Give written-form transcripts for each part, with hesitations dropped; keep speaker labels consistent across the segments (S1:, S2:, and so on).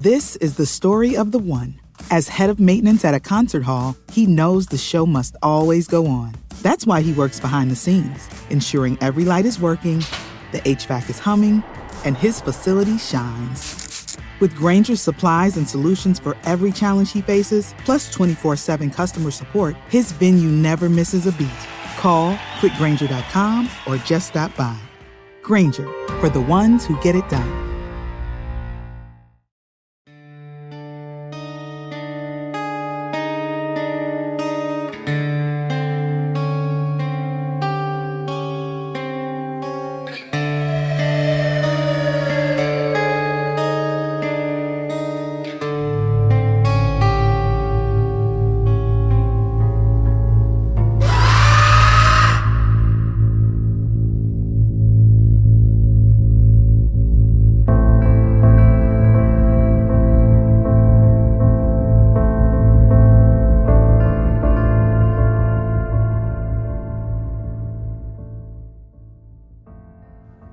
S1: This is the story of the one. As head of maintenance at a concert hall, he knows the show must always go on. That's why he works behind the scenes, ensuring every light is working, the HVAC is humming, and his facility shines. With Grainger's supplies and solutions for every challenge he faces, plus 24/7 customer support, his venue never misses a beat. Call quickgrainger.com or just stop by. Grainger, for the ones who get it done.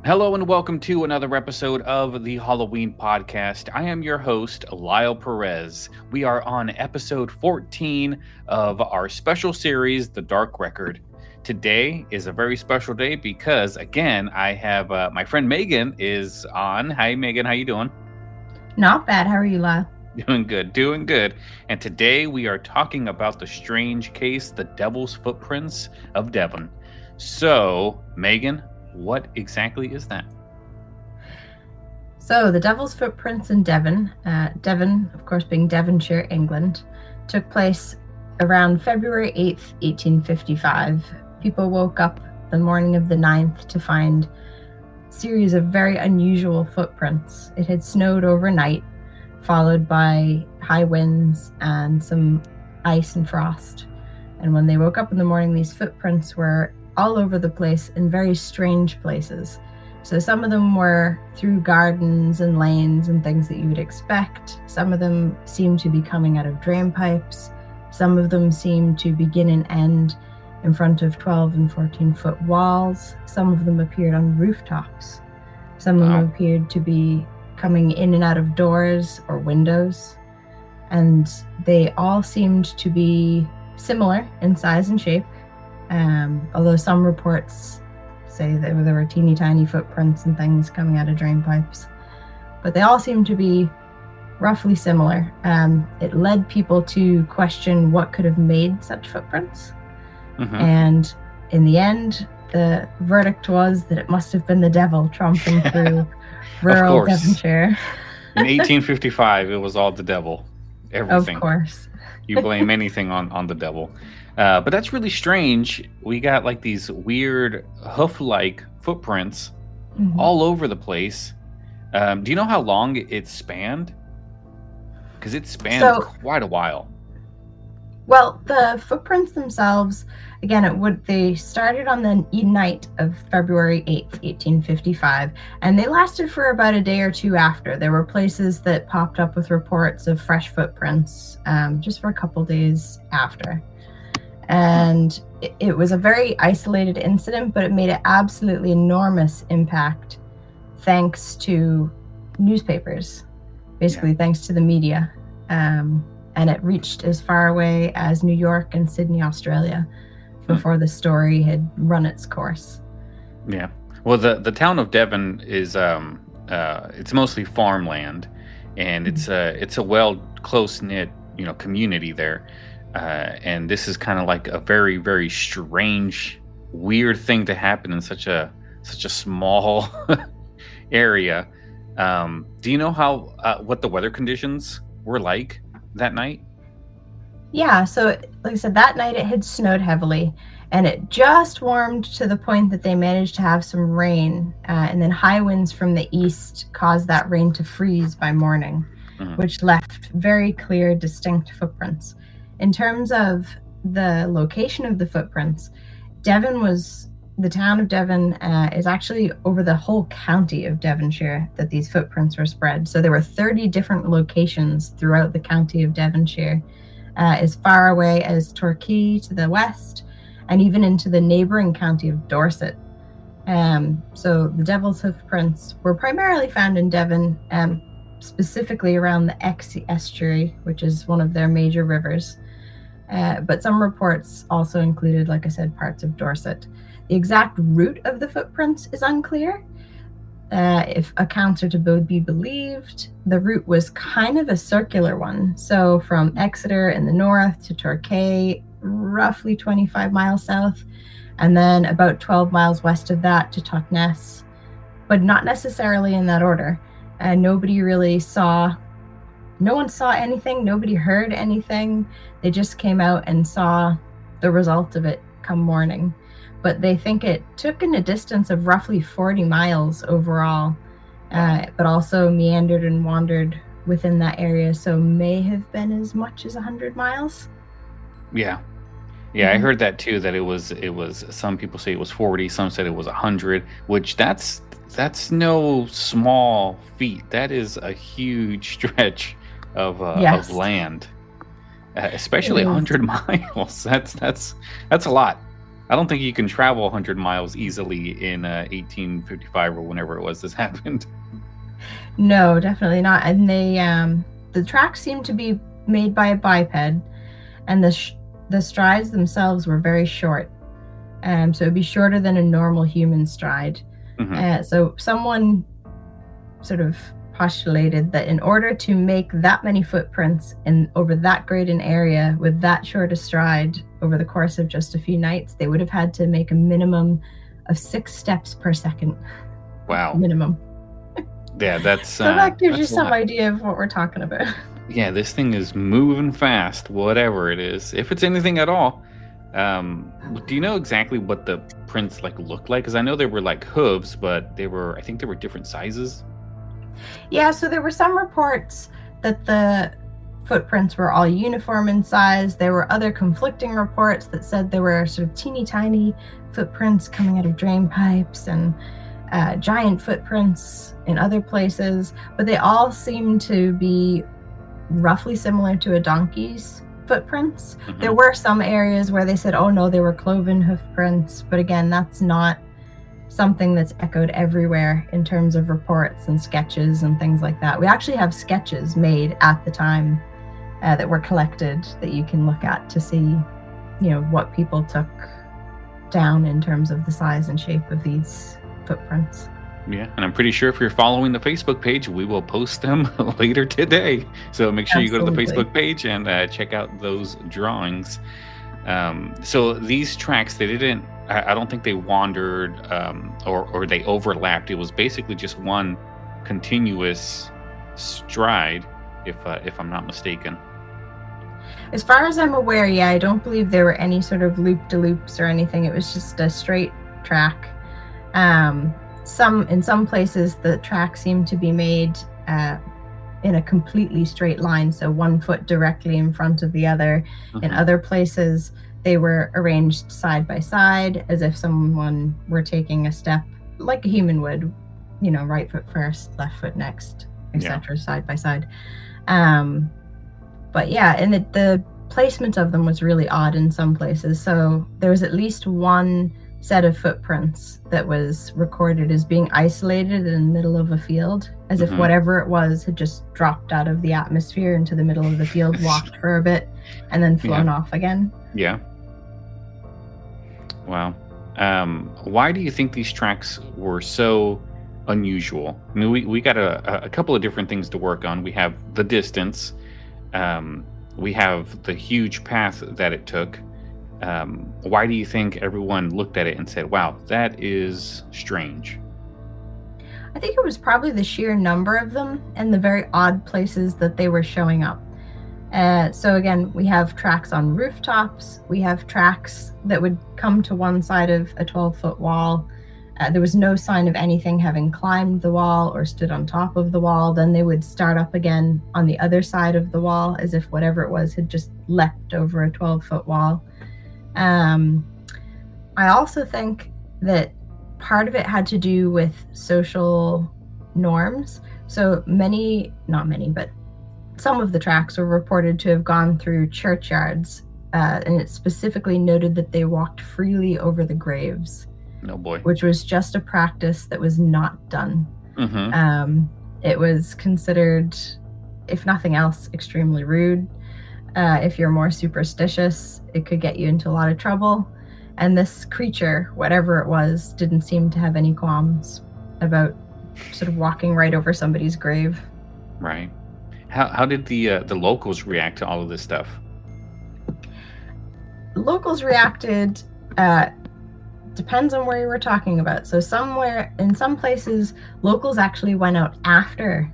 S2: Hello and welcome to another episode of the Halloween podcast. I am your host, Lyle Perez. We are on episode 14 of our special series, The Dark Record. Today is a very special day because, again, I have my friend Meghan is on. Hi, Meghan. How you doing?
S3: Not bad. How are you, Lyle?
S2: Doing good. And today we are talking about the strange case, the Devil's Footprints of Devon. So, Meghan, what exactly is that?
S3: So, the Devil's Footprints in Devon, Devon, of course, being Devonshire, England, took place around February 8th, 1855. People woke up the morning of the 9th to find a series of very unusual footprints. It had snowed overnight, followed by high winds and some ice and frost. And when they woke up in the morning, these footprints were all over the place in very strange places. So some of them were through gardens and lanes and things that you would expect. Some of them seemed to be coming out of drain pipes. Some of them seemed to begin and end in front of 12 and 14-foot walls. Some of them appeared on rooftops. Some of them appeared to be coming in and out of doors or windows. And they all seemed to be similar in size and shape. Although some reports say that there were teeny tiny footprints and things coming out of drain pipes, but they all seem to be roughly similar. It led people to question what could have made such footprints. And in the end, the verdict was that it must have been the devil tromping through rural Devonshire.
S2: In 1855, it was all the devil. Everything.
S3: Of course.
S2: You blame anything on the devil. But that's really strange. We got like these weird hoof-like footprints all over the place. Do you know how long it spanned? Because it spanned quite a while.
S3: Well, the footprints themselves, again, they started on the night of February 8th, 1855, and they lasted for about a day or two after. There were places that popped up with reports of fresh footprints just for a couple days after. And it was a very isolated incident, but it made an absolutely enormous impact thanks to newspapers, basically thanks to the media. And it reached as far away as New York and Sydney, Australia, before the story had run its course.
S2: Yeah. Well, the town of Devon is it's mostly farmland, and it's a well close-knit community there. And this is kind of like a very, very strange, weird thing to happen in such a small area. Do you know what the weather conditions were like that night?
S3: Yeah, so like I said, that night it had snowed heavily, and it just warmed to the point that they managed to have some rain, and then high winds from the east caused that rain to freeze by morning, which left very clear, distinct footprints. In terms of the location of the footprints, the town of Devon is actually over the whole county of Devonshire that these footprints were spread. So there were 30 different locations throughout the county of Devonshire, as far away as Torquay to the west, and even into the neighboring county of Dorset. So the devil's hoofprints were primarily found in Devon. specifically around the Exe estuary, which is one of their major rivers. But some reports also included, like I said, parts of Dorset. The exact route of the footprints is unclear. If accounts are to be believed, the route was kind of a circular one. So from Exeter in the north to Torquay, roughly 25 miles south, and then about 12 miles west of that to Totnes, but not necessarily in that order. And no one saw anything, nobody heard anything. They just came out and saw the result of it come morning. But they think it took in a distance of roughly 40 miles overall, but also meandered and wandered within that area, so may have been as much as 100 miles.
S2: Yeah. Yeah, I heard that too, that it was some people say it was 40, some said it was 100, which that's no small feat. That is a huge stretch of land. Especially 100 miles. That's a lot. I don't think you can travel 100 miles easily in 1855 or whenever it was this happened.
S3: No, definitely not. And the tracks seemed to be made by a biped, and the strides themselves were very short. So it'd be shorter than a normal human stride. So someone sort of postulated that in order to make that many footprints over that great an area with that short a stride over the course of just a few nights, they would have had to make a minimum of 6 steps per second.
S2: Wow.
S3: Minimum.
S2: Yeah, that's
S3: so that gives you some idea of what we're talking about.
S2: Yeah, this thing is moving fast, whatever it is, if it's anything at all. Do you know exactly what the prints looked like? Because I know they were like hooves, but I think they were different sizes.
S3: Yeah, so there were some reports that the footprints were all uniform in size. There were other conflicting reports that said there were sort of teeny tiny footprints coming out of drain pipes and giant footprints in other places, but they all seemed to be roughly similar to a donkey's footprints. There were some areas where they said, oh no, they were cloven hoof prints, but again, that's not something that's echoed everywhere in terms of reports and sketches and things like that. We actually have sketches made at the time that were collected that you can look at to see, what people took down in terms of the size and shape of these footprints.
S2: Yeah, and I'm pretty sure if you're following the Facebook page, we will post them later today. So make sure you go to the Facebook page and check out those drawings. So these tracks, I don't think they wandered or they overlapped. It was basically just one continuous stride, if I'm not mistaken.
S3: As far as I'm aware, yeah, I don't believe there were any sort of loop-de-loops or anything. It was just a straight track. In some places, the track seemed to be made in a completely straight line, so one foot directly in front of the other. In other places, they were arranged side by side, as if someone were taking a step like a human would, right foot first, left foot next, etc., side by side. But yeah, and the placement of them was really odd in some places. So there was at least one set of footprints that was recorded as being isolated in the middle of a field, as if whatever it was had just dropped out of the atmosphere into the middle of the field, walked for a bit, and then flown off again. Yeah.
S2: Wow. Why do you think these tracks were so unusual? I mean, we got a couple of different things to work on. We have the distance. We have the huge path that it took. Why do you think everyone looked at it and said, wow, that is strange?
S3: I think it was probably the sheer number of them and the very odd places that they were showing up. So again, we have tracks on rooftops. We have tracks that would come to one side of a 12-foot wall. There was no sign of anything having climbed the wall or stood on top of the wall. Then they would start up again on the other side of the wall, as if whatever it was had just leapt over a 12-foot wall. I also think that part of it had to do with social norms. So not many, but some of the tracks were reported to have gone through churchyards, and it specifically noted that they walked freely over the graves.
S2: Oh boy.
S3: Which was just a practice that was not done. It was considered, if nothing else, extremely rude. If you're more superstitious, it could get you into a lot of trouble. And this creature, whatever it was, didn't seem to have any qualms about sort of walking right over somebody's grave.
S2: Right. How did the locals react to all of this stuff?
S3: Locals reacted, depends on where you were talking about. So in some places, locals actually went out after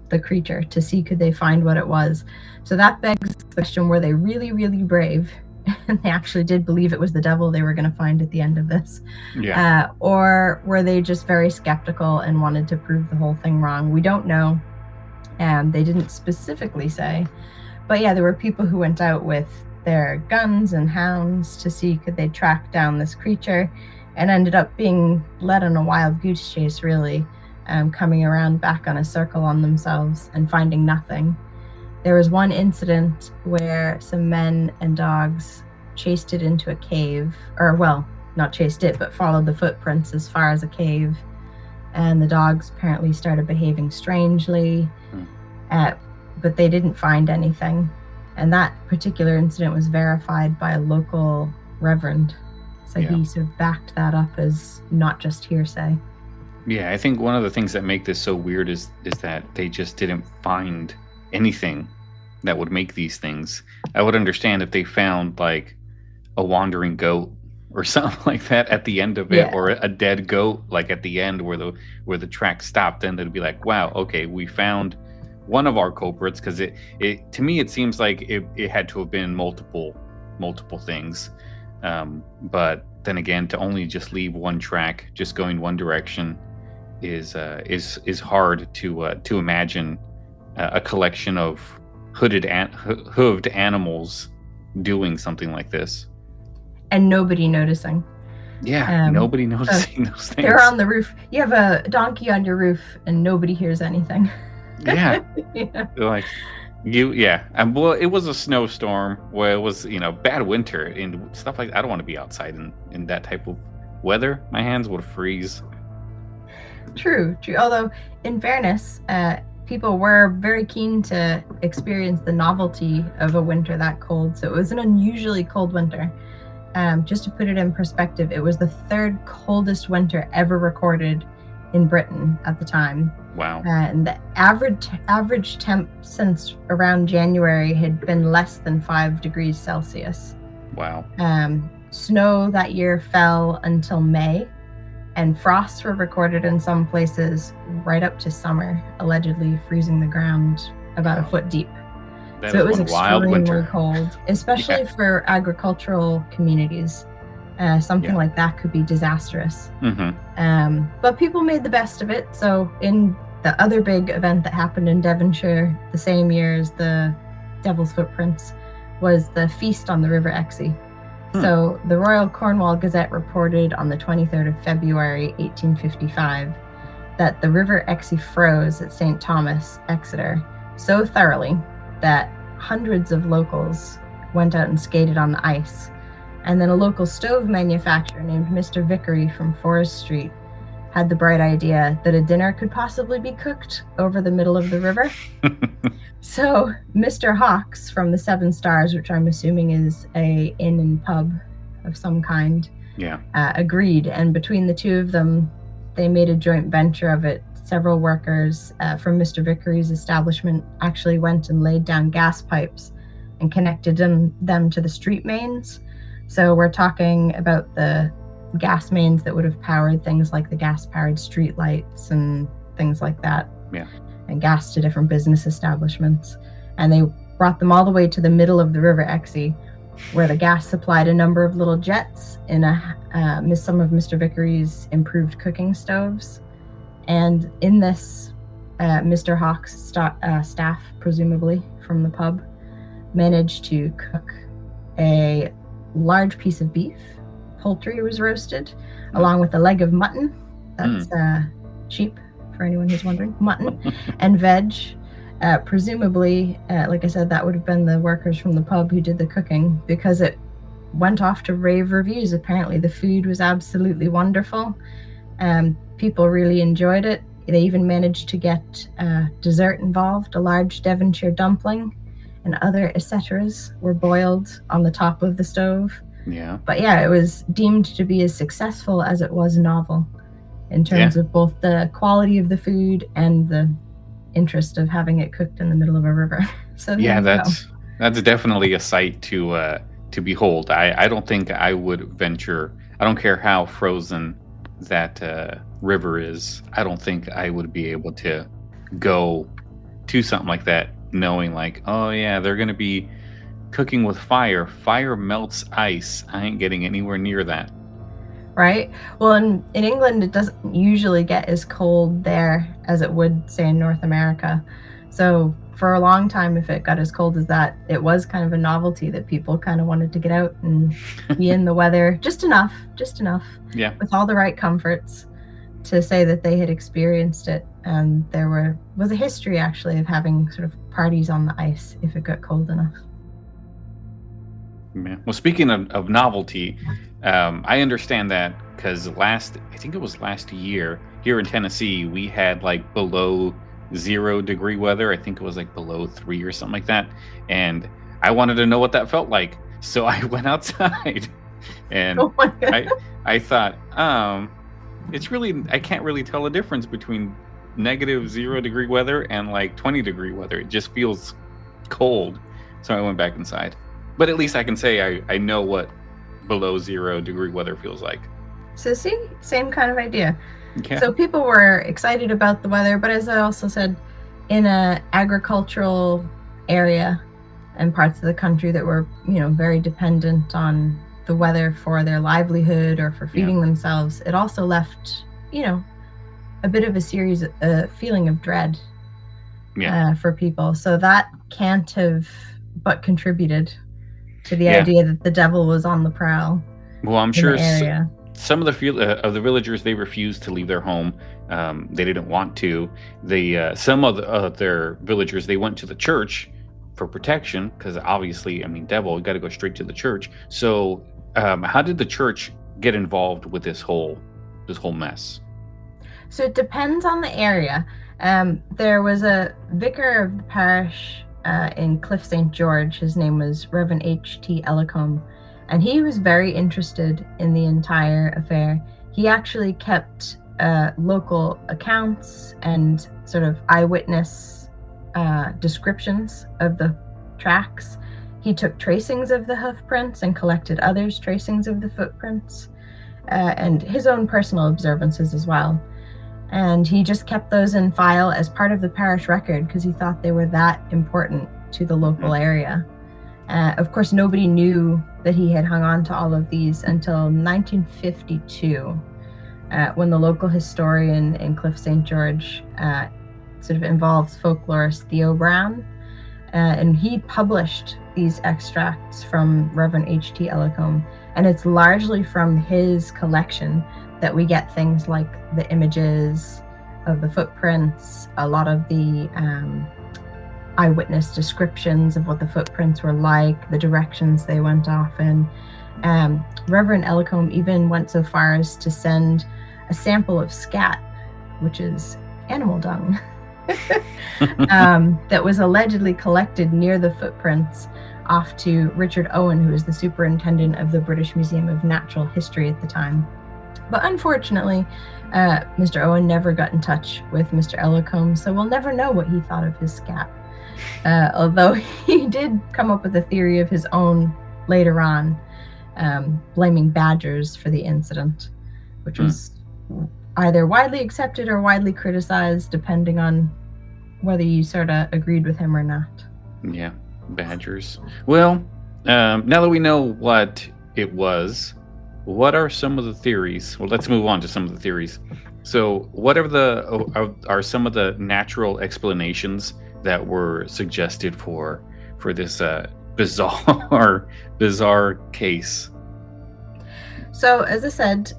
S3: the creature to see could they find what it was. So that begs the question, were they really, really brave? And they actually did believe it was the devil they were going to find at the end of this.
S2: Yeah.
S3: Or were they just very skeptical and wanted to prove the whole thing wrong? We don't know. They didn't specifically say. But yeah, there were people who went out with their guns and hounds to see could they track down this creature, and ended up being led on a wild goose chase, really, coming around back on a circle on themselves and finding nothing. There was one incident where some men and dogs chased it into a cave, or well, not chased it, but followed the footprints as far as a cave. And the dogs apparently started behaving strangely, but they didn't find anything. And that particular incident was verified by a local reverend. So he sort of backed that up as not just hearsay.
S2: Yeah, I think one of the things that make this so weird is that they just didn't find anything that would make these things. I would understand if they found like a wandering goat or something like that at the end of it, or a dead goat like at the end where the track stopped. Then they'd be like, wow, okay, we found one of our culprits, because it to me it seems like it had to have been multiple things. But then again, to only just leave one track, just going one direction, is hard to imagine a collection of hooved animals doing something like this.
S3: And nobody noticing.
S2: Yeah, nobody noticing those things.
S3: They're on the roof. You have a donkey on your roof and nobody hears anything.
S2: Yeah. Like well, it was a snowstorm where it was, bad winter and stuff like that. I don't want to be outside in that type of weather. My hands would freeze. True.
S3: Although, in fairness, people were very keen to experience the novelty of a winter that cold. So it was an unusually cold winter. Just to put it in perspective, it was the third coldest winter ever recorded in Britain at the time.
S2: Wow.
S3: And the average temp since around January had been less than 5 degrees Celsius.
S2: Wow.
S3: Snow that year fell until May, and frosts were recorded in some places right up to summer, allegedly freezing the ground about a foot deep. So it was extremely cold, especially for agricultural communities. Something like that could be disastrous.
S2: Mm-hmm.
S3: But people made the best of it. So in the other big event that happened in Devonshire the same year as the Devil's Footprints was the feast on the River Exe. So the Royal Cornwall Gazette reported on the 23rd of February 1855 that the River Exe froze at St. Thomas, Exeter, so thoroughly that hundreds of locals went out and skated on the ice. And then a local stove manufacturer named Mr. Vickery from Forest Street had the bright idea that a dinner could possibly be cooked over the middle of the river. So Mr. Hawks from the Seven Stars, which I'm assuming is a inn and pub of some kind, agreed. And between the two of them, they made a joint venture of it. Several workers from Mr. Vickery's establishment actually went and laid down gas pipes and connected them to the street mains. So we're talking about the gas mains that would have powered things like the gas-powered street lights and things like that.
S2: Yeah.
S3: And gas to different business establishments. And they brought them all the way to the middle of the River Exe, where the gas supplied a number of little jets in some of Mr. Vickery's improved cooking stoves. And in this, Mr. Hawks' staff, presumably from the pub, managed to cook a large piece of beef. Poultry was roasted, along with a leg of mutton. That's sheep, for anyone who's wondering. Mutton and veg. Presumably, like I said, that would have been the workers from the pub who did the cooking, because it went off to rave reviews. Apparently, the food was absolutely wonderful. People really enjoyed it. They even managed to get dessert involved. A large Devonshire dumpling and other etceteras were boiled on the top of the stove.
S2: Yeah.
S3: But yeah, it was deemed to be as successful as it was novel in terms of both the quality of the food and the interest of having it cooked in the middle of a river. So
S2: Yeah, that's definitely a sight to behold. I don't think I would venture. I don't care how frozen that river is. I don't think I would be able to go to something like that, knowing like, oh yeah, they're gonna be cooking with fire. Fire melts ice. I ain't getting anywhere near that.
S3: Right. Well, in England, it doesn't usually get as cold there as it would, say, in North America. So for a long time, if it got as cold as that, it was kind of a novelty that people kind of wanted to get out and be in the weather just enough,
S2: Yeah.
S3: with all the right comforts to say that they had experienced it. And there was a history, actually, of having sort of parties on the ice if it got cold enough.
S2: Yeah. Well, speaking of novelty, I understand that because I think it was last year here in Tennessee, we had like below 0 degree weather. I think it was like below 3 or something like that. And I wanted to know what that felt like. So I went outside and
S3: Oh my God.
S2: I thought, I can't really tell the difference between negative 0 degree weather and like 20 degree weather. It just feels cold. So I went back inside. But at least I can say I know what below 0 degree weather feels like.
S3: So see, same kind of idea.
S2: Yeah.
S3: So people were excited about the weather, but as I also said, in an agricultural area and parts of the country that were, very dependent on the weather for their livelihood or for feeding themselves, it also left, a bit of a feeling of dread for people. So that can't have but contributed to the idea that the devil was on the prowl.
S2: Well, I'm sure
S3: area.
S2: Some of the villagers, they refused to leave their home. They didn't want to. Some of their villagers, they went to the church for protection because obviously, devil, you got to go straight to the church. So, how did the church get involved with this whole mess?
S3: So it depends on the area. There was a vicar of the parish in Cliff St. George. His name was Reverend H.T. Ellicombe, and he was very interested in the entire affair. He actually kept local accounts and sort of eyewitness descriptions of the tracks. He took tracings of the hoof prints and collected others' tracings of the footprints, and his own personal observances as well. And he just kept those in file as part of the parish record because he thought they were that important to the local area. Of course, nobody knew that he had hung on to all of these until 1952, when the local historian in Cliff St. George sort of involves folklorist Theo Brown, and he published these extracts from Reverend H.T. Ellicombe, and it's largely from his collection that we get things like the images of the footprints, a lot of the eyewitness descriptions of what the footprints were like, the directions they went off in. Reverend Ellicombe even went so far as to send a sample of scat, which is animal dung, that was allegedly collected near the footprints off to Richard Owen, who was the superintendent of the British Museum of Natural History at the time. But unfortunately, Mr. Owen never got in touch with Mr. Ellicombe, so we'll never know what he thought of his scat. Although he did come up with a theory of his own later on, blaming badgers for the incident, which was either widely accepted or widely criticized, depending on whether you sort of agreed with him or not.
S2: Yeah, badgers. Well, now that we know what it was, what are some of the theories? Well, let's move on to some of the theories. So, what are some of the natural explanations that were suggested for this bizarre case?
S3: So, as I said,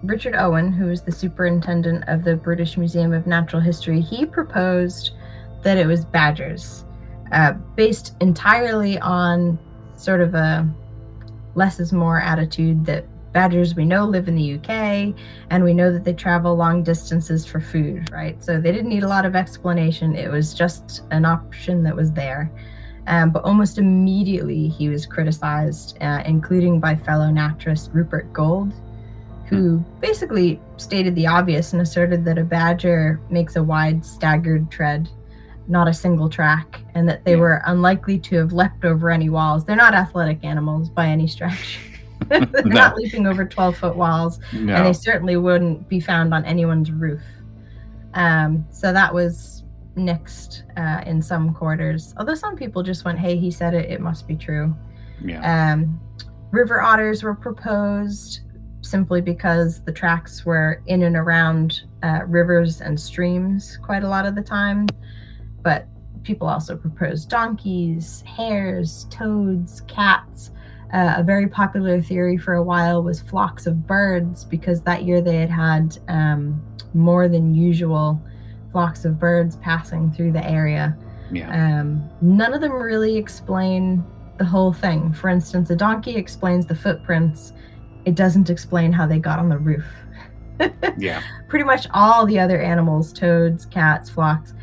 S3: Richard Owen, who is the superintendent of the British Museum of Natural History, he proposed that it was badgers, based entirely on sort of a less is more attitude that Badgers, we know, live in the UK, and we know that they travel long distances for food, right? So they didn't need a lot of explanation. It was just an option that was there. But almost immediately he was criticized, including by fellow naturalist Rupert Gold, who basically stated the obvious and asserted that a badger makes a wide, staggered tread, not a single track, and that they were unlikely to have leapt over any walls. They're not athletic animals by any stretch. They're not leaping over 12-foot walls, and they certainly wouldn't be found on anyone's roof. So that was nixed in some quarters, although some people just went, hey, he said it must be true. River otters were proposed simply because the tracks were in and around rivers and streams quite a lot of the time. But people also proposed donkeys, hares, toads, cats. A very popular theory for a while was flocks of birds, because that year they had more than usual flocks of birds passing through the area. None of them really explain the whole thing. For instance, a donkey explains the footprints. It doesn't explain how they got on the roof. Pretty much all the other animals, toads, cats, flocks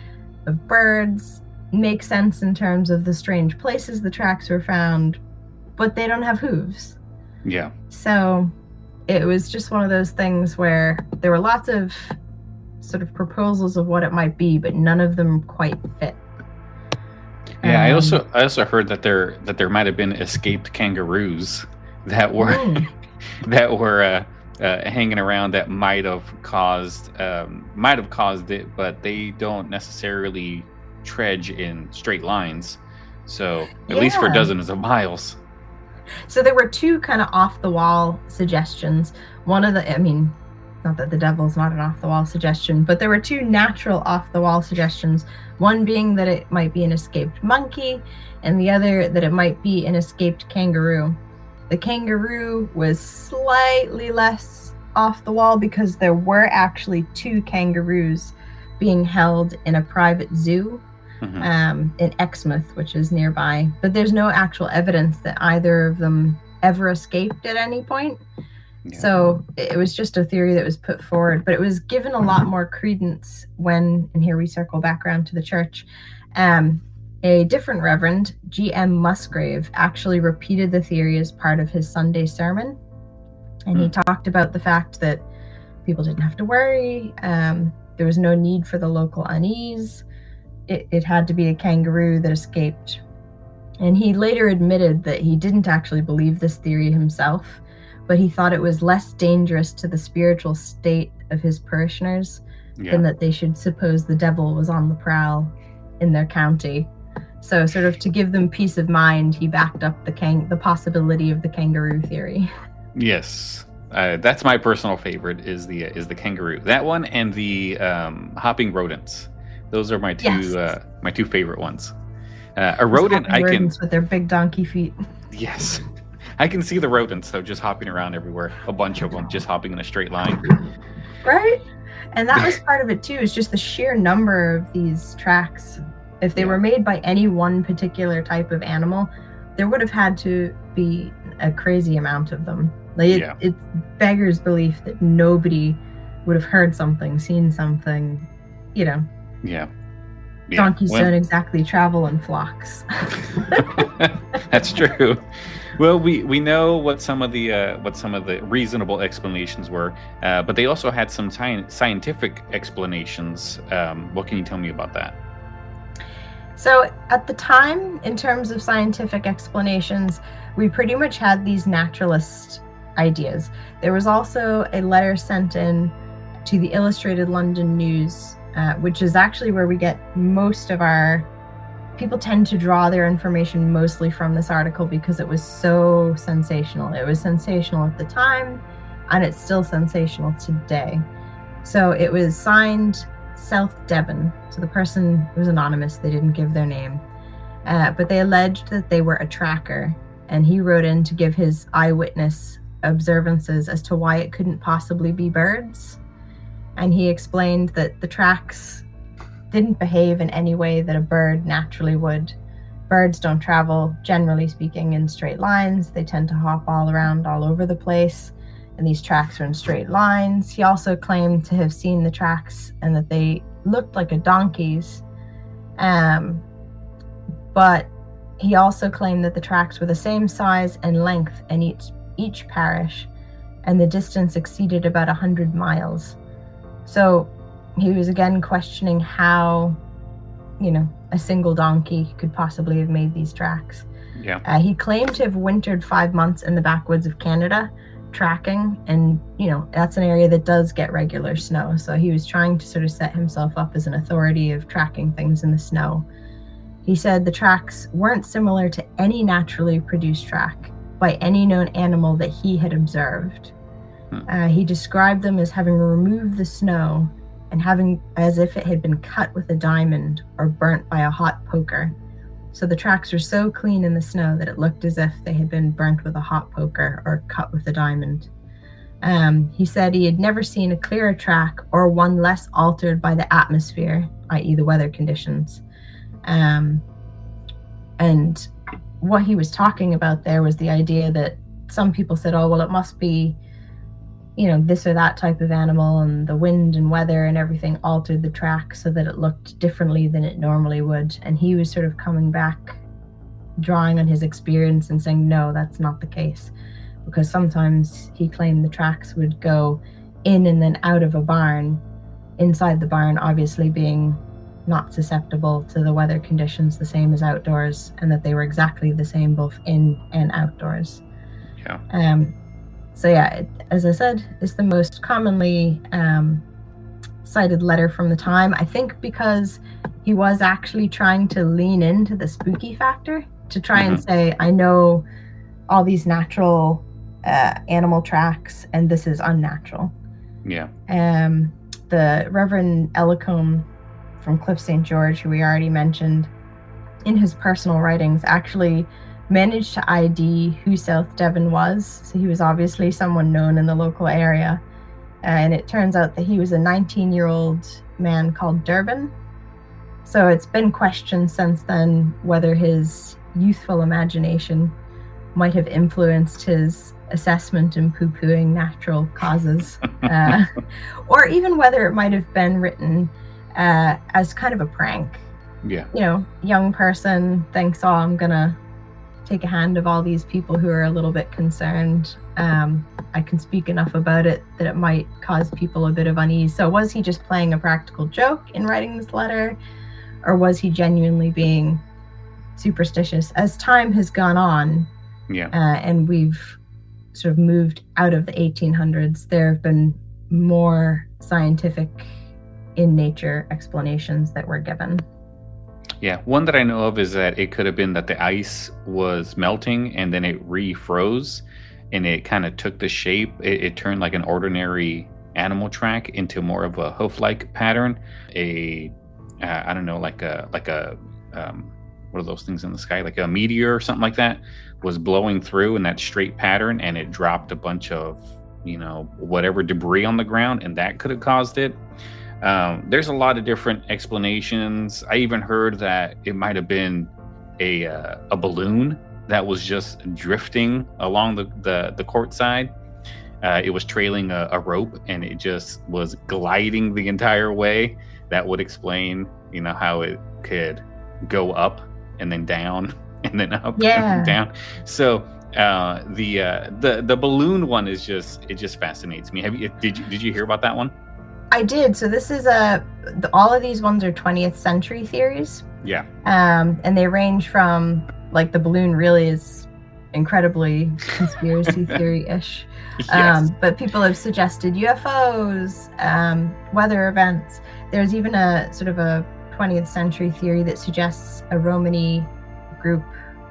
S3: of birds, make sense in terms of the strange places the tracks were found, but they don't have hooves. So it was just one of those things where there were lots of sort of proposals of what it might be, but none of them quite fit.
S2: I also heard that there might have been escaped kangaroos that were hanging around that might have caused it, but they don't necessarily trudge in straight lines. So at least for dozens of miles.
S3: So there were two kind of off-the-wall suggestions. One of the, I mean, not that the devil's not an off-the-wall suggestion, but there were two natural off-the-wall suggestions. One being that it might be an escaped monkey, and the other that it might be an escaped kangaroo. The kangaroo was slightly less off the wall because there were actually two kangaroos being held in a private zoo in Exmouth, which is nearby. But there's no actual evidence that either of them ever escaped at any point. So it was just a theory that was put forward, but it was given a lot more credence when, and here we circle back around to the church, a different Reverend, G.M. Musgrave, actually repeated the theory as part of his Sunday sermon. And he talked about the fact that people didn't have to worry. There was no need for the local unease. It had to be a kangaroo that escaped. And he later admitted that he didn't actually believe this theory himself, but he thought it was less dangerous to the spiritual state of his parishioners than that they should suppose the devil was on the prowl in their county. So sort of to give them peace of mind, he backed up the possibility of the kangaroo theory.
S2: Yes. That's my personal favorite is the kangaroo. That one and the hopping rodents. Those are my two favorite ones. A rodent I can
S3: with their big donkey feet.
S2: Yes. I can see the rodents though just hopping around everywhere. A bunch of them just hopping in a straight line.
S3: Right? And that was part of it too, is just the sheer number of these tracks. If they were made by any one particular type of animal, there would have had to be a crazy amount of them. Like it beggars belief that nobody would have heard something, seen something, you know. Donkeys don't exactly travel in flocks.
S2: That's true. Well, we know what some of the reasonable explanations were, but they also had some scientific explanations. What can you tell me about that?
S3: So at the time, in terms of scientific explanations, we pretty much had these naturalist ideas. There was also a letter sent in to the Illustrated London News, which is actually where we get most of our people tend to draw their information mostly from this article because it was so sensational. It was sensational at the time, and it's still sensational today. So it was signed South Devon. So the person was anonymous. They didn't give their name. But they alleged that they were a tracker, and he wrote in to give his eyewitness observances as to why it couldn't possibly be birds. And he explained that the tracks didn't behave in any way that a bird naturally would. Birds don't travel, generally speaking, in straight lines. They tend to hop all around all over the place. and these tracks are in straight lines. He also claimed to have seen the tracks and that they looked like a donkey's. But he also claimed that the tracks were the same size and length in each parish, and the distance exceeded about 100 miles. So he was again questioning how, a single donkey could possibly have made these tracks.
S2: Yeah.
S3: He claimed to have wintered 5 months in the backwoods of Canada, tracking, and that's an area that does get regular snow. So he was trying to sort of set himself up as an authority of tracking things in the snow. He said the tracks weren't similar to any naturally produced track by any known animal that he had observed. He described them as having removed the snow and having as if it had been cut with a diamond or burnt by a hot poker. So the tracks were so clean in the snow that it looked as if they had been burnt with a hot poker or cut with a diamond. He said he had never seen a clearer track or one less altered by the atmosphere, i.e. the weather conditions. And what he was talking about there was the idea that some people said, oh, well, it must be, this or that type of animal, and the wind and weather and everything altered the track so that it looked differently than it normally would. And he was sort of coming back, drawing on his experience and saying, no, that's not the case. Because sometimes he claimed the tracks would go in and then out of a barn, inside the barn obviously being not susceptible to the weather conditions the same as outdoors, and that they were exactly the same both in and outdoors.
S2: Yeah.
S3: So yeah, as I said, it's the most commonly cited letter from the time. I think because he was actually trying to lean into the spooky factor to try and say, I know all these natural animal tracks and this is unnatural.
S2: Yeah.
S3: The Reverend Ellicombe from Cliff St. George, who we already mentioned, in his personal writings actually managed to ID who South Devon was. So he was obviously someone known in the local area. And it turns out that he was a 19-year-old man called Devon. So it's been questioned since then whether his youthful imagination might have influenced his assessment and poo-pooing natural causes. Or even whether it might have been written as kind of a prank.
S2: Yeah.
S3: Young person thinks, oh, I'm going to take a hand of all these people who are a little bit concerned. I can speak enough about it that it might cause people a bit of unease. So was he just playing a practical joke in writing this letter? Or was he genuinely being superstitious? As time has gone on, and we've sort of moved out of the 1800s, there have been more scientific in nature explanations that were given.
S2: Yeah, one that I know of is that it could have been that the ice was melting and then it refroze and it kind of took the shape. It turned like an ordinary animal track into more of a hoof-like pattern. I don't know, like a what are those things in the sky? Like a meteor or something like that was blowing through in that straight pattern, and it dropped a bunch of, whatever debris on the ground, and that could have caused it. There's a lot of different explanations. I even heard that it might have been a balloon that was just drifting along the court side. It was trailing a rope, and it just was gliding the entire way. That would explain, how it could go up and then down and then up and down. So the balloon one is it just fascinates me. Did you hear about that one?
S3: I did. So this is all of these ones are 20th century theories.
S2: Yeah.
S3: And they range from, like, the balloon really is incredibly conspiracy theory-ish.
S2: Yes.
S3: But people have suggested UFOs, weather events. There's even a sort of a 20th century theory that suggests a Romani group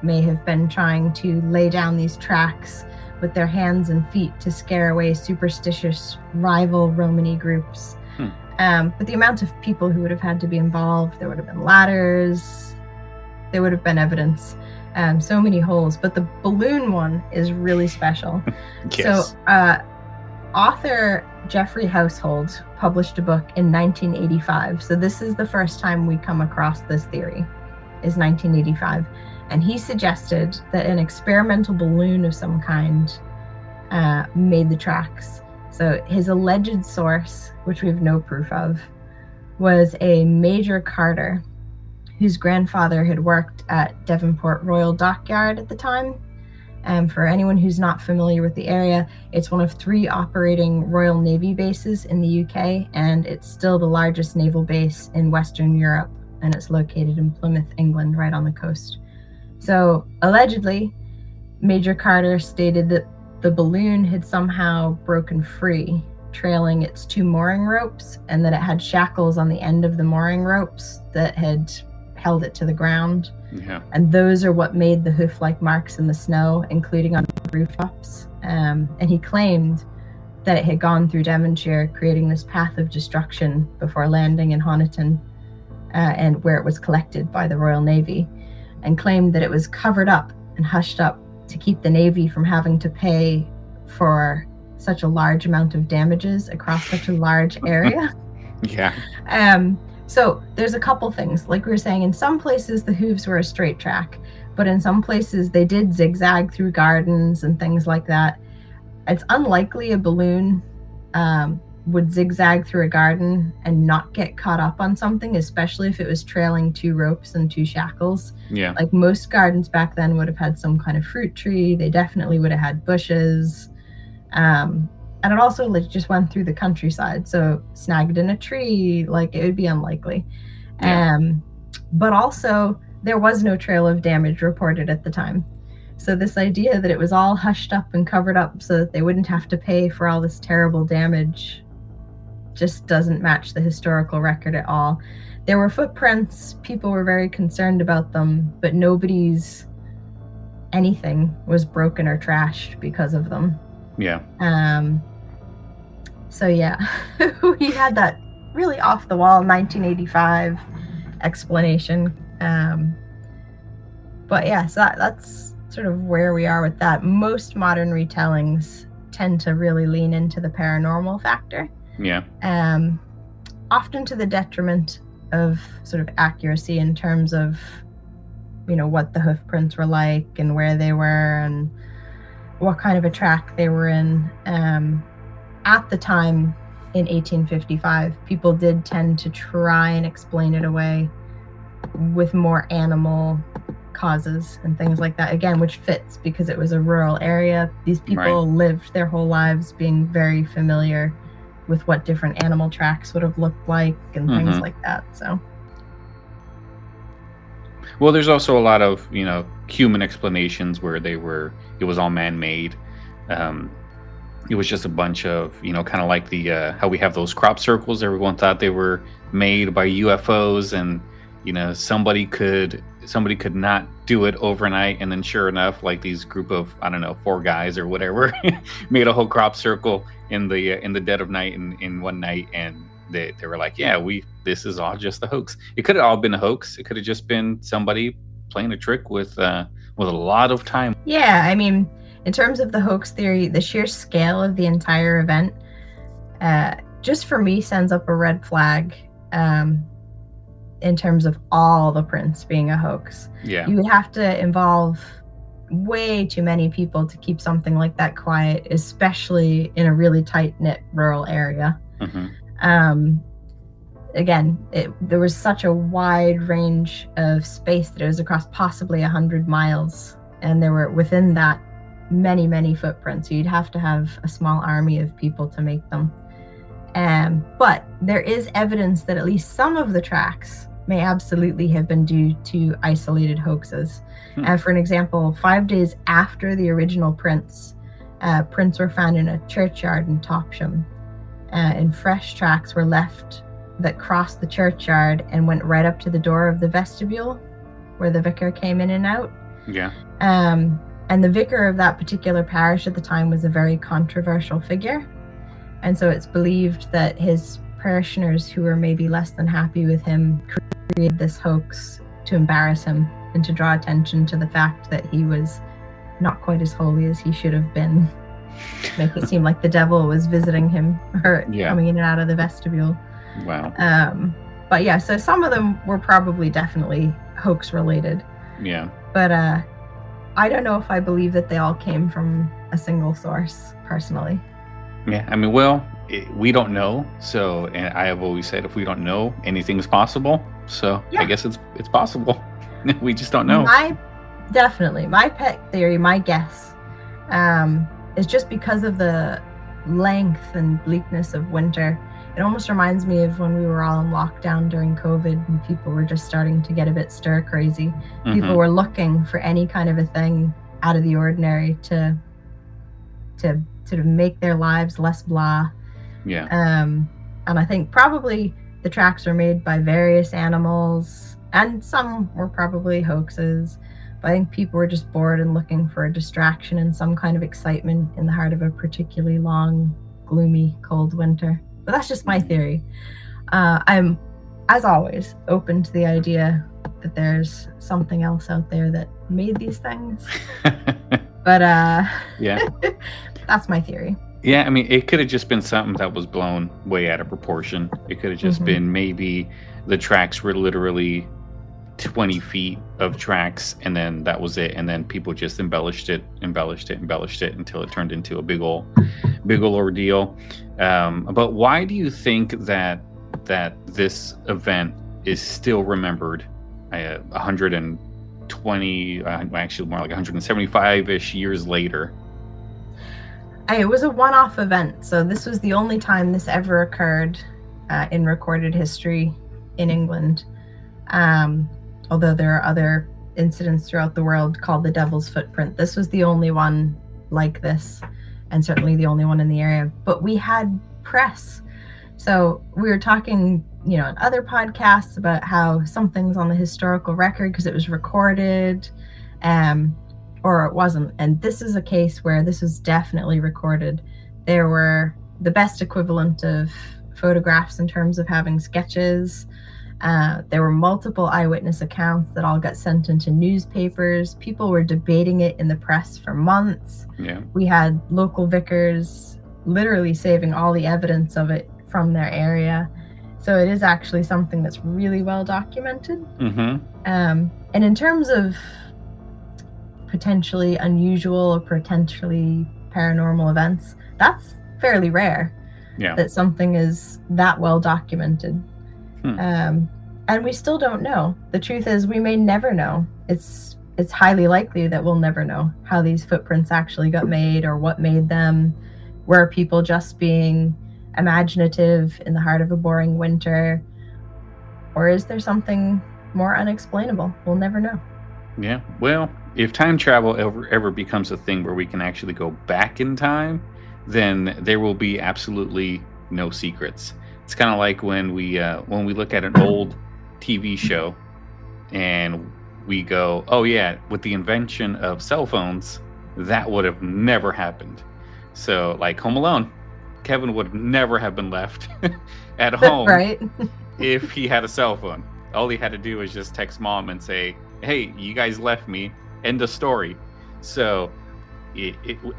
S3: may have been trying to lay down these tracks with their hands and feet to scare away superstitious rival Romani groups. But the amount of people who would have had to be involved, there would have been ladders, there would have been evidence, so many holes. But the balloon one is really special.
S2: Yes.
S3: So author Jeffrey Household published a book in 1985. So this is the first time we come across this theory, is 1985. And he suggested that an experimental balloon of some kind made the tracks. So his alleged source, which we have no proof of, was a Major Carter, whose grandfather had worked at Devonport Royal Dockyard at the time. And for anyone who's not familiar with the area, it's one of 3 operating Royal Navy bases in the UK, and it's still the largest naval base in Western Europe, and it's located in Plymouth, England, right on the coast. So allegedly, Major Carter stated that the balloon had somehow broken free, trailing its 2 mooring ropes, and that it had shackles on the end of the mooring ropes that had held it to the ground.
S2: Yeah.
S3: And those are what made the hoof-like marks in the snow, including on rooftops. And he claimed that it had gone through Devonshire, creating this path of destruction before landing in Honiton, and where it was collected by the Royal Navy, and claimed that it was covered up and hushed up to keep the Navy from having to pay for such a large amount of damages across such a large area.
S2: Yeah.
S3: So there's a couple things. Like we were saying, in some places the hooves were a straight track, but in some places they did zigzag through gardens and things like that. It's unlikely a balloon would zigzag through a garden and not get caught up on something, especially if it was trailing 2 ropes and 2 shackles.
S2: Yeah.
S3: Like most gardens back then would have had some kind of fruit tree. They definitely would have had bushes. And it also just went through the countryside, so snagged in a tree, like it would be unlikely.
S2: Yeah.
S3: But also there was no trail of damage reported at the time. So this idea that it was all hushed up and covered up so that they wouldn't have to pay for all this terrible damage just doesn't match the historical record at all. There were footprints, people were very concerned about them, but nobody's anything was broken or trashed because of them.
S2: Yeah.
S3: So yeah, we had that really off the wall 1985 explanation. But yeah, so that's sort of where we are with that. Most modern retellings tend to really lean into the paranormal factor.
S2: Yeah.
S3: Often to the detriment of sort of accuracy in terms of, what the hoof prints were like and where they were and what kind of a track they were in. At the time, in 1855, people did tend to try and explain it away with more animal causes and things like that, again, which fits because it was a rural area. These people lived their whole lives being very familiar with what different animal tracks would have looked like and things like that. So,
S2: well, there's also a lot of human explanations where it was all man-made. It was just a bunch of kind of like the how we have those crop circles. Everyone thought they were made by UFOs, and somebody could not do it overnight, and then sure enough, like these group of 4 guys or whatever made a whole crop circle in the dead of night in one night, and they were like, yeah, this is all just a hoax. It could have all been a hoax. It could have just been somebody playing a trick with a lot of time.
S3: Yeah, I mean, in terms of the hoax theory, the sheer scale of the entire event, just for me, sends up a red flag. In terms of all the prints being a hoax.
S2: Yeah.
S3: You would have to involve way too many people to keep something like that quiet, especially in a really tight-knit rural area. Again, there was such a wide range of space that it was across possibly 100 miles, and there were within that many, many footprints. So you'd have to have a small army of people to make them. But there is evidence that at least some of the tracks may absolutely have been due to isolated hoaxes. For an example, 5 days after the original prints were found in a churchyard in Topsham, and fresh tracks were left that crossed the churchyard and went right up to the door of the vestibule where the vicar came in and out.
S2: Yeah.
S3: And the vicar of that particular parish at the time was a very controversial figure. And so it's believed that his parishioners, who were maybe less than happy with him, created this hoax to embarrass him and to draw attention to the fact that he was not quite as holy as he should have been. Make it seem like the devil was visiting him or coming in and out of the vestibule.
S2: Wow.
S3: But yeah, so some of them were probably definitely hoax related.
S2: Yeah.
S3: But I don't know if I believe that they all came from a single source, personally.
S2: Yeah, I mean, well, we don't know. So, and I have always said, if we don't know, anything's possible. So, I guess it's possible. We just don't know.
S3: My pet theory, my guess, is just because of the length and bleakness of winter. It almost reminds me of when we were all in lockdown during COVID and people were just starting to get a bit stir crazy. People were looking for any kind of a thing out of the ordinary to sort of make their lives less blah.
S2: Yeah.
S3: And I think probably the tracks were made by various animals, and some were probably hoaxes. But I think people were just bored and looking for a distraction and some kind of excitement in the heart of a particularly long, gloomy, cold winter. But that's just my theory. I'm, as always, open to the idea that there's something else out there that made these things. But
S2: yeah,
S3: that's my theory.
S2: Yeah, I mean, it could have just been something that was blown way out of proportion. It could have just been maybe the tracks were literally 20 feet of tracks, and then that was it. And then people just embellished it until it turned into a big ol' ordeal. But why do you think that this event is still remembered 120, actually more like 175-ish years later?
S3: It was a one-off event, so this was the only time this ever occurred in recorded history in England. Although there are other incidents throughout the world called the Devil's Footprint. This was the only one like this, and certainly the only one in the area. But we had press. So we were talking, in other podcasts about how something's on the historical record because it was recorded, or it wasn't. And this is a case where this was definitely recorded. There were the best equivalent of photographs in terms of having sketches. There were multiple eyewitness accounts that all got sent into newspapers. People were debating it in the press for months.
S2: Yeah.
S3: We had local vicars literally saving all the evidence of it from their area. So it is actually something that's really well documented. And in terms of potentially unusual or potentially paranormal events, that's fairly rare.
S2: Yeah.
S3: That something is that well documented. And we still don't know. The truth is, we may never know. It's highly likely that we'll never know how these footprints actually got made or what made them. Were people just being imaginative in the heart of a boring winter? Or is there something more unexplainable? We'll never know.
S2: Yeah. Well, if time travel ever becomes a thing where we can actually go back in time, then there will be absolutely no secrets. It's kind of like when we look at an old TV show and we go, oh yeah, with the invention of cell phones, that would have never happened. So like Home Alone, Kevin would never have been left at home
S3: right?
S2: if he had a cell phone. All he had to do was just text mom and say, hey, you guys left me, end of story. So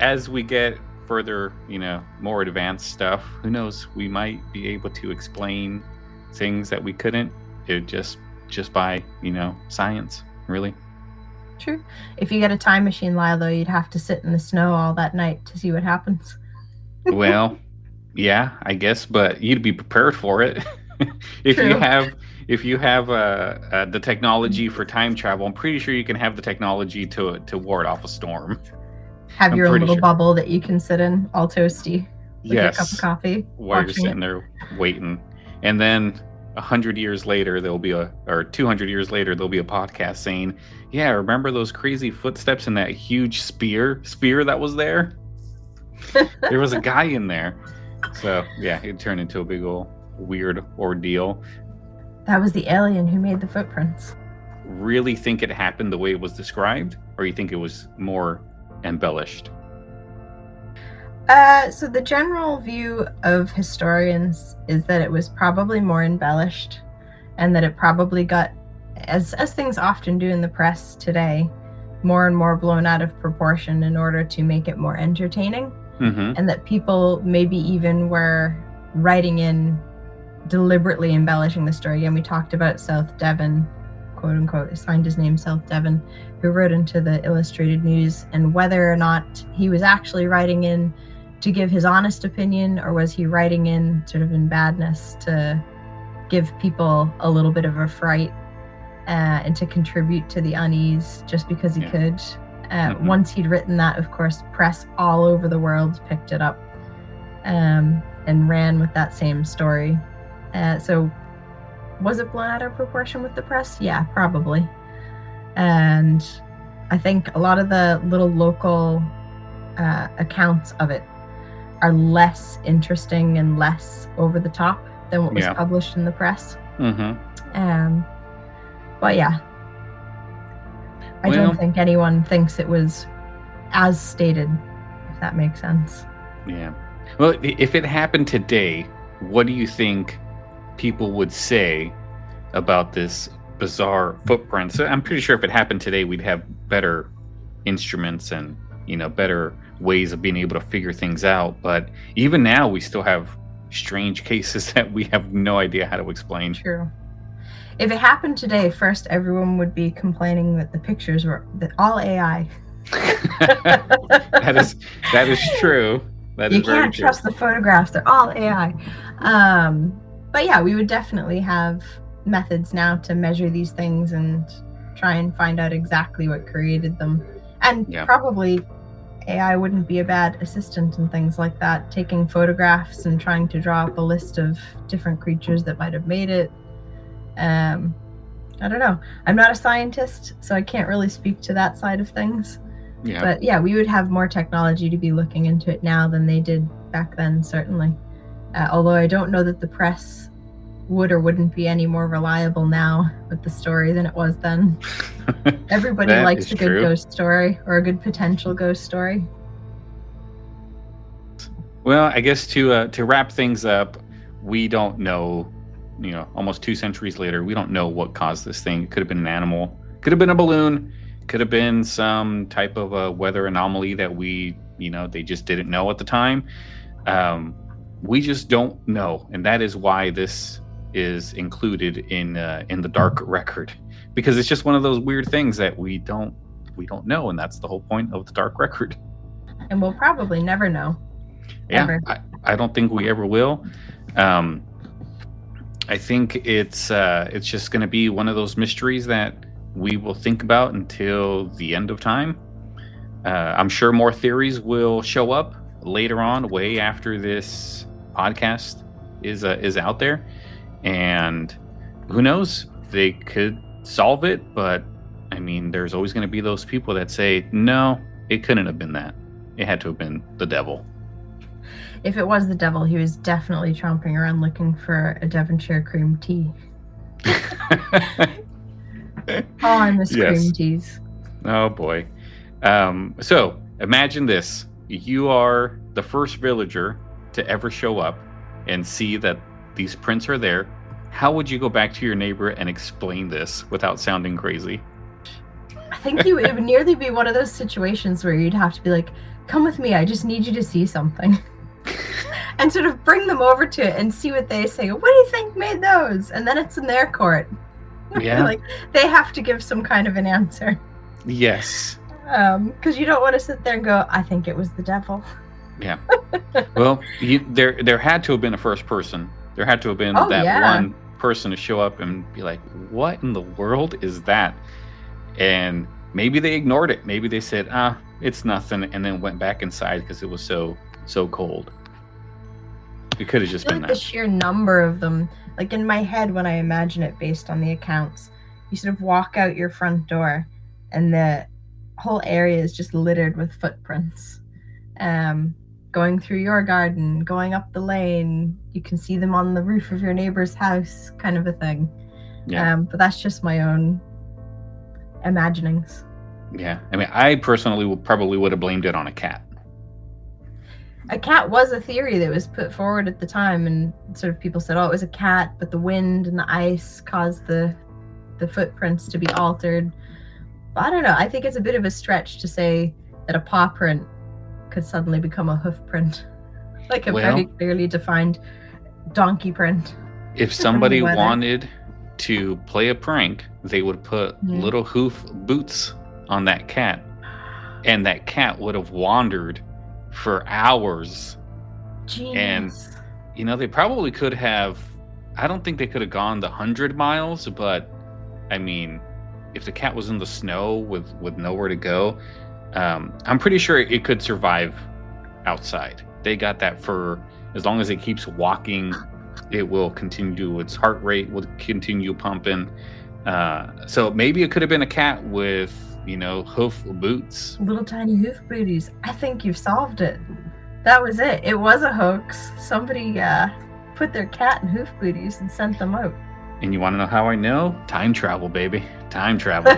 S2: as we get further, more advanced stuff, who knows, we might be able to explain things that we couldn't just by science, really.
S3: True. If you get a time machine, Lyle, though, you'd have to sit in the snow all that night to see what happens.
S2: Well, yeah, I guess, but you'd be prepared for it. If
S3: True.
S2: you have the technology for time travel, I'm pretty sure you can have the technology to ward off a storm.
S3: Have your own little bubble that you can sit in, all toasty, with your cup of coffee,
S2: while you're sitting there waiting. And then 100 years later, or 200 years later, there'll be a podcast saying, yeah, remember those crazy footsteps and that huge spear that was there? There was a guy in there. So, yeah, it turned into a big old weird ordeal.
S3: That was the alien who made the footprints.
S2: Really think it happened the way it was described? Or you think it was more embellished?
S3: So the general view of historians is that it was probably more embellished, and that it probably got, as things often do in the press today, more and more blown out of proportion in order to make it more entertaining. And that people maybe even were writing in deliberately embellishing the story. And we talked about South Devon quote unquote, signed his name South Devon, who wrote into the Illustrated News, and whether or not he was actually writing in to give his honest opinion, or was he writing in sort of in badness to give people a little bit of a fright and to contribute to the unease just because he could. Once he'd written that, of course, press all over the world picked it up and ran with that same story. So was it blown out of proportion with the press? Yeah, probably. And I think a lot of the little local accounts of it are less interesting and less over the top than what was published in the press. But yeah, I don't think anyone thinks it was as stated, if that makes sense.
S2: Yeah. Well, if it happened today, what do you think people would say about this bizarre footprint? So I'm pretty sure if it happened today, we'd have better instruments and, better ways of being able to figure things out. But even now, we still have strange cases that we have no idea how to explain.
S3: True. If it happened today, first everyone would be complaining that the pictures were all AI.
S2: That is true.
S3: You can't trust the photographs; they're all AI. But yeah, we would definitely have methods now to measure these things and try and find out exactly what created them. And probably AI wouldn't be a bad assistant in things like that, taking photographs and trying to draw up a list of different creatures that might have made it. I don't know. I'm not a scientist, so I can't really speak to that side of things. Yeah. But yeah, we would have more technology to be looking into it now than they did back then, certainly. Although I don't know that the press would or wouldn't be any more reliable now with the story than it was then. Everybody likes a good ghost story, or a good potential ghost story.
S2: Well, I guess to wrap things up, we don't know. Almost 2 centuries later, we don't know what caused this thing. It could have been an animal, could have been a balloon, could have been some type of a weather anomaly that they just didn't know at the time. We just don't know, and that is why this is included in the dark record, because it's just one of those weird things that we don't know, and that's the whole point of the dark record.
S3: And we'll probably never know.
S2: Yeah, I don't think we ever will. I think it's just going to be one of those mysteries that we will think about until the end of time. I'm sure more theories will show up later on, way after this podcast is out there, and who knows, they could solve it. But I mean, there's always going to be those people that say, no, it couldn't have been that. It had to have been the devil.
S3: If it was the devil, he was definitely tromping around looking for a Devonshire cream tea. I miss cream teas.
S2: Oh boy. So imagine this. You are the first villager to ever show up and see that these prints are there. How would you go back to your neighbor and explain this without sounding crazy?
S3: I think it would nearly be one of those situations where you'd have to be like, come with me, I just need you to see something. And sort of bring them over to it and see what they say. What do you think made those? And then it's in their court. Yeah. Like, they have to give some kind of an answer.
S2: Yes.
S3: Because you don't want to sit there and go, I think it was the devil.
S2: Yeah. Well, there had to have been a first person. There had to have been one person to show up and be like, what in the world is that? And maybe they ignored it. Maybe they said, it's nothing, and then went back inside because it was so cold. It could have just been that.
S3: The sheer number of them, like in my head when I imagine it based on the accounts, you sort of walk out your front door and the whole area is just littered with footprints. Going through your garden, going up the lane, you can see them on the roof of your neighbor's house, kind of a thing. Yeah. But that's just my own imaginings.
S2: Yeah. I mean, I personally would have blamed it on a cat.
S3: A cat was a theory that was put forward at the time, and sort of people said, oh, it was a cat, but the wind and the ice caused the footprints to be altered. But I don't know. I think it's a bit of a stretch to say that a paw print could suddenly become a hoof print, like a very clearly defined donkey print.
S2: If somebody wanted to play a prank, they would put little hoof boots on that cat, and that cat would have wandered for hours.
S3: Genius.
S2: And they probably could have. I don't think they could have gone the 100 miles, but I mean, if the cat was in the snow with nowhere to go, I'm pretty sure it could survive outside. They got that for as long as it keeps walking, it will continue. Its heart rate will continue pumping. So maybe it could have been a cat with, hoof boots.
S3: Little tiny hoof booties. I think you've solved it. That was it. It was a hoax. Somebody put their cat in hoof booties and sent them out.
S2: And you want to know how I know? Time travel, baby. Time travel.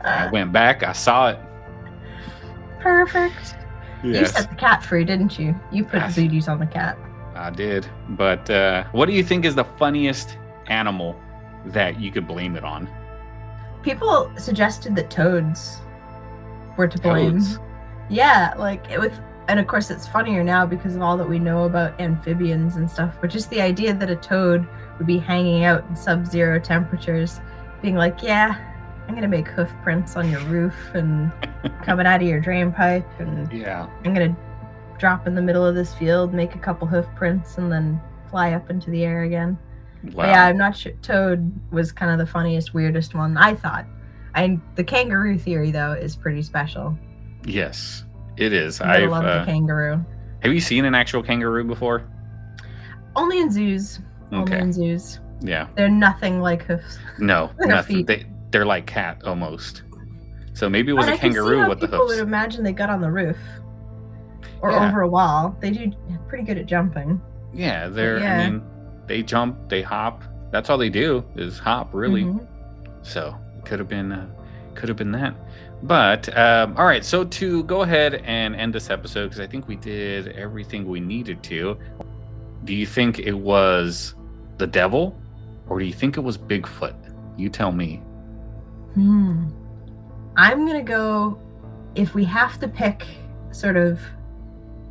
S2: I went back. I saw it.
S3: Perfect.
S2: Yes.
S3: You set the cat free, didn't you? You put the booties on the cat.
S2: I did. But what do you think is the funniest animal that you could blame it on?
S3: People suggested that toads were to blame.
S2: Toads?
S3: Yeah, and of course it's funnier now because of all that we know about amphibians and stuff, but just the idea that a toad would be hanging out in sub-zero temperatures, being like, yeah, I'm going to make hoof prints on your roof and coming out of your drain pipe, and I'm going to drop in the middle of this field, make a couple hoof prints, and then fly up into the air again.
S2: Wow.
S3: But yeah, I'm not sure. Toad was kind of the funniest, weirdest one, I thought. The kangaroo theory, though, is pretty special.
S2: Yes, it is.
S3: I love the kangaroo.
S2: Have you seen an actual kangaroo before?
S3: Only in zoos.
S2: Okay.
S3: Only in zoos.
S2: Yeah.
S3: They're nothing like hoofs.
S2: No, nothing. They're like cat almost. So maybe it was a kangaroo with the hoofs.
S3: People would imagine they got on the roof or over a wall. They do pretty good at jumping.
S2: Yeah, I mean, they jump, they hop. That's all they do is hop, really. Mm-hmm. So it could have been that. But all right, so to go ahead and end this episode, because I think we did everything we needed to. Do you think it was the devil, or do you think it was Bigfoot? You tell me.
S3: I'm gonna go, if we have to pick sort of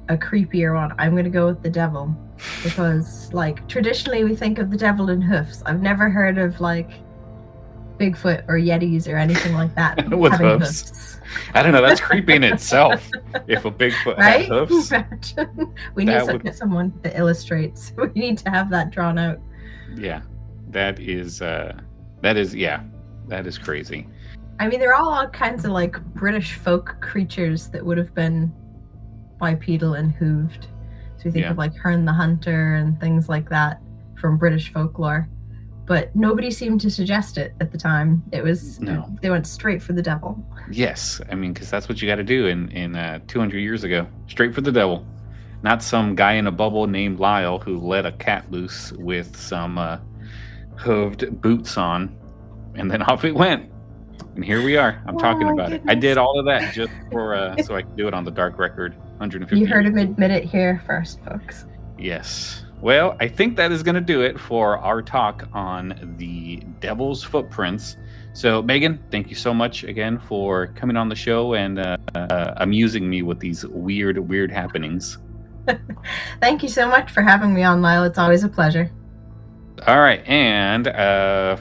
S3: a creepier one, I'm gonna go with the devil, because traditionally we think of the devil in hoofs. I've never heard of Bigfoot or Yetis or anything like that
S2: with hoofs. I don't know. That's creepy in itself. If a Bigfoot had hoofs,
S3: we need someone that illustrates. We need to have that drawn out.
S2: Yeah, that is crazy.
S3: I mean, they're all kinds of British folk creatures that would have been bipedal and hooved. So we think of Herne the Hunter and things like that from British folklore. But nobody seemed to suggest it at the time. It was they went straight for the devil. Yes,
S2: I mean, because that's what you got to do in 200 years ago. Straight for the devil, not some guy in a bubble named Lyle who let a cat loose with some hooved boots on, and then off it went. And here we are. I'm talking about it. I did all of that just for so I could do it on the dark record. 150.
S3: You heard him admit it here first, folks.
S2: Yes. Well, I think that is going to do it for our talk on the Devil's Footprints. So, Megan, thank you so much again for coming on the show and amusing me with these weird happenings.
S3: Thank you so much for having me on, Lyle. It's always a pleasure.
S2: All right, and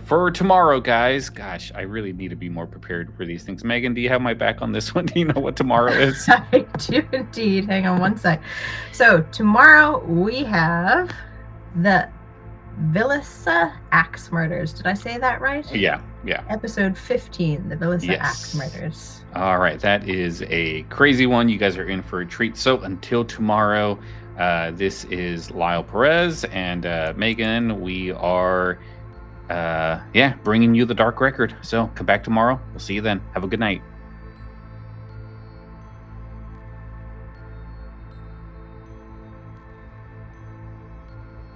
S2: for tomorrow, guys, gosh, I really need to be more prepared for these things. Megan, do you have my back on this one? Do you know what tomorrow is?
S3: I do indeed. Hang on one sec. So tomorrow we have the Vilissa Axe Murders. Did I say that right?
S2: Yeah.
S3: Episode 15, the Vilissa Axe Murders.
S2: All right, that is a crazy one. You guys are in for a treat. So until tomorrow, this is Lyle Perez and Megan. We are, bringing you the dark record. So come back tomorrow. We'll see you then. Have a good night.